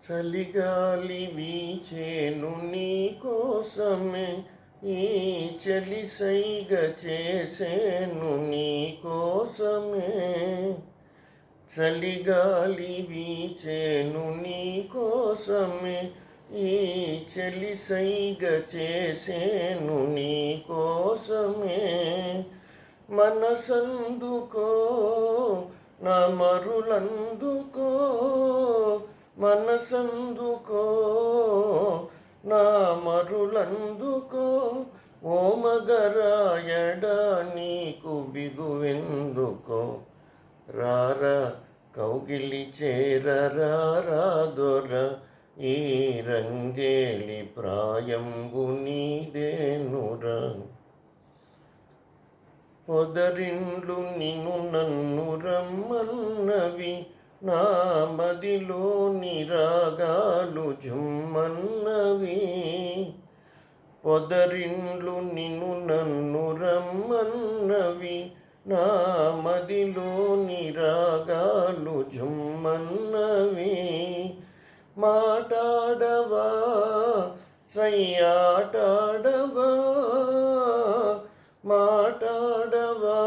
చలిగాలి వీచేను నీ కోసమే, ఈ చలి సైగ చేసేను నీ కోసమే. చలిగాలి వీచేను నీ కోసమే, ఈ చలి సైగ చేసేను నీ కోసమే. మనసందుకో నా మరులందుకో, మనసందుకో నా మరులందుకో. ఓ మగరాయడ నీకు బిగువెందుకో, రారా కౌగిలి చేరరా దొర, ఈ రంగేలి ప్రాయంబు నీదేనురా. పొదరిండ్లు నిన్ను నన్ను రమ్మన్నవి, నా మదిలోని రాగాలు జుమ్మన్నవి. పొదరిండ్లు నిన్ను నన్ను రమ్మన్నవి, నా మదిలోని రాగాలు జుమ్మన్నవి. మాటాడవా సయ్యాటాడవా, మాటాడవా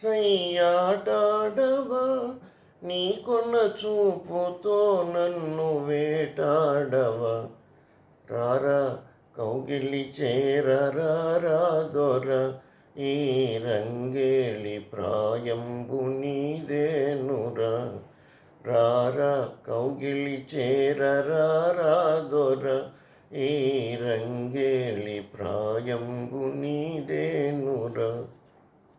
సయ్యాటాడవా. నీ కొన్న చూపుతో నన్ను వేటాడవా, రారా కౌగిలి చేరరా దొర, ఈ రంగేలి ప్రాయంబు నీదేనురా. రారా కౌగిలి చేరరా దొర, ఈ రంగేలి ప్రాయంబు నీదేనురా.